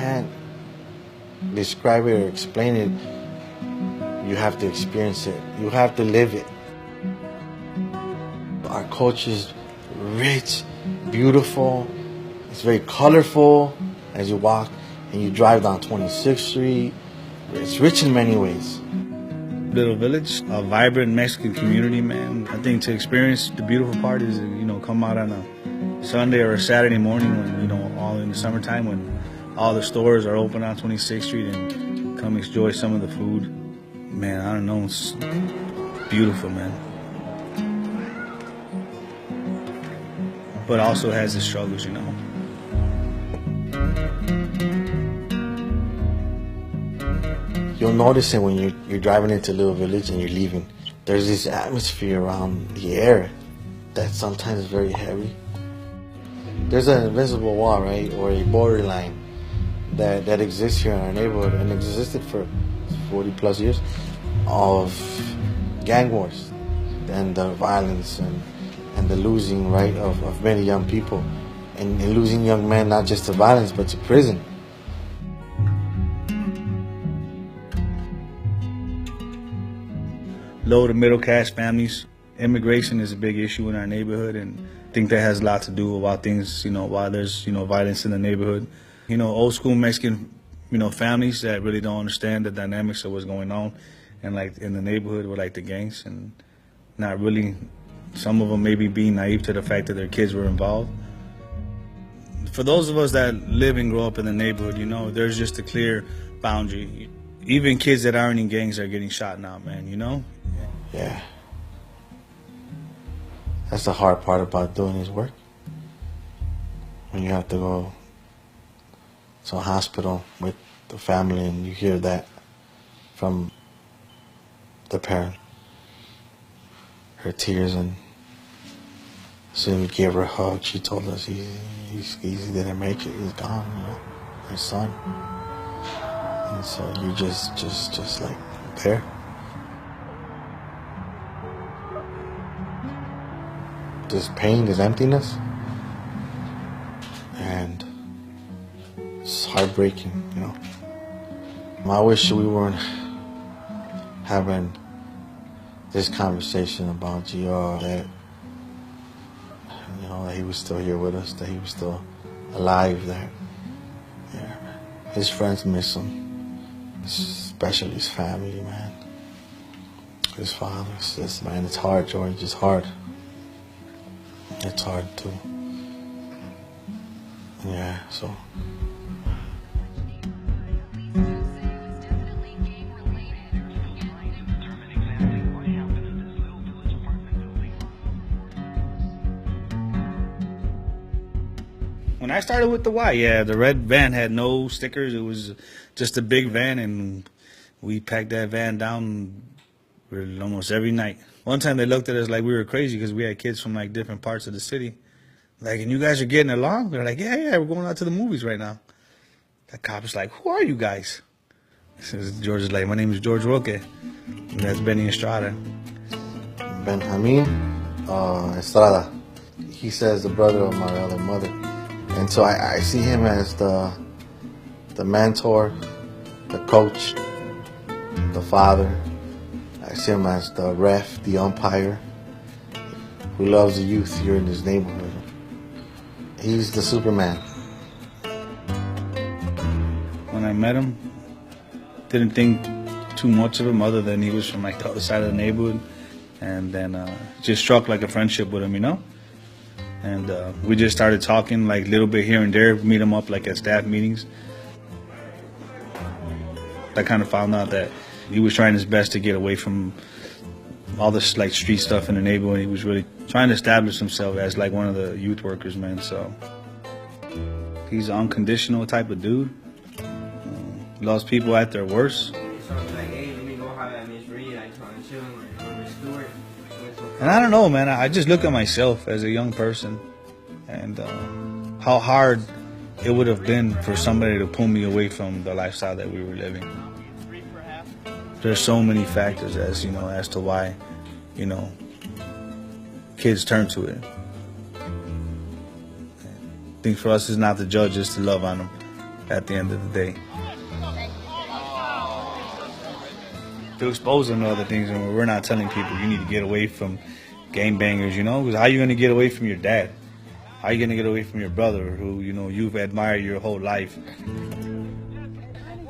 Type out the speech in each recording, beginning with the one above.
can't describe it or explain it. You have to experience it. You have to live it. Our culture is rich, beautiful. It's very colorful as you walk and you drive down 26th Street. It's rich in many ways. Little village, a vibrant Mexican community, man. I think to experience the beautiful part is, come out on a Sunday or a Saturday morning when, all in the summertime when all the stores are open on 26th Street and come enjoy some of the food. Man, I don't know, it's beautiful, man. But also has its struggles, You'll notice it when you're driving into Little Village and you're leaving. There's this atmosphere around the air that sometimes is very heavy. There's an invisible wall, right, or a borderline that exists here in our neighborhood and existed for 40 plus years of gang wars and the violence and the losing, right, of many young people and losing young men not just to violence but to prison. Low to middle class families. Immigration is a big issue in our neighborhood, and I think that has a lot to do with why things, why there's, violence in the neighborhood. Old school Mexican, families that really don't understand the dynamics of what's going on and like in the neighborhood with like the gangs and not really, some of them maybe being naive to the fact that their kids were involved. For those of us that live and grow up in the neighborhood, there's just a clear boundary. Even kids that aren't in gangs are getting shot now, man, Yeah. That's the hard part about doing his work. When you have to go to a hospital with the family and you hear that from the parent. Her tears, and as soon as we gave her a hug, she told us he didn't make it, he's gone, her son. And so you just like there. This pain, this emptiness, and it's heartbreaking, I wish we weren't having this conversation about Gio, that he was still here with us, that he was still alive, that his friends miss him, especially his family, man. His father, man, it's hard, George, it's hard. It's hard too. Yeah, so. When I started with the Y, the red van had no stickers. It was just a big van, and we packed that van down almost every night. One time they looked at us like we were crazy because we had kids from like different parts of the city. Like, and you guys are getting along? They're like, yeah, we're going out to the movies right now. The cop is like, who are you guys? George is like, my name is George Roque. And that's Benny Estrada. Benjamin Estrada. He says the brother of my other mother. And so I see him as the mentor, the coach, the father. I see him as the ref, the umpire, who loves the youth here in this neighborhood. He's the Superman. When I met him, didn't think too much of him other than he was from like the other side of the neighborhood. And then just struck like a friendship with him, And we just started talking like a little bit here and there, meet him up like at staff meetings. I kind of found out that he was trying his best to get away from all this like street stuff in the neighborhood. He was really trying to establish himself as like one of the youth workers, man. So he's an unconditional type of dude. Loves people at their worst. And I don't know, man. I just look at myself as a young person and how hard it would have been for somebody to pull me away from the lifestyle that we were living. There's so many factors as to why, kids turn to it. I think for us is not to judge, it's to love on them. at the end of the day. To expose them to other things, and we're not telling people you need to get away from game bangers, you know, because how are you going to get away from your dad? How are you going to get away from your brother who, you know, you've admired your whole life?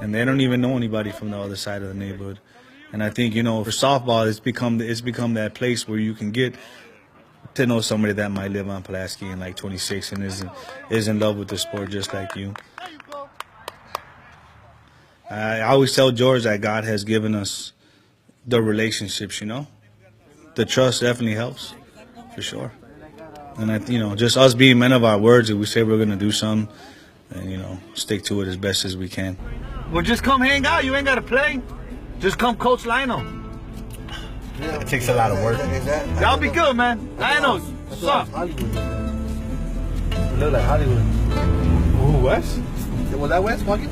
And they don't even know anybody from the other side of the neighborhood. And I think, you know, for softball, it's become that place where you can get to know somebody that might live on Pulaski and like 26 and is in love with the sport just like you. I always tell George that God has given us the relationships, you know. The trust definitely helps, for sure. And, you know, just us being men of our words, if we say we're going to do something, and, you know, stick to it as best as we can. Well, just come hang out. You ain't got to play. Just come coach Lionel. It takes a lot of work. Y'all be good, man. Lionel, what's up? Hollywood. You look like Hollywood. Ooh, Wes? Was that West walking?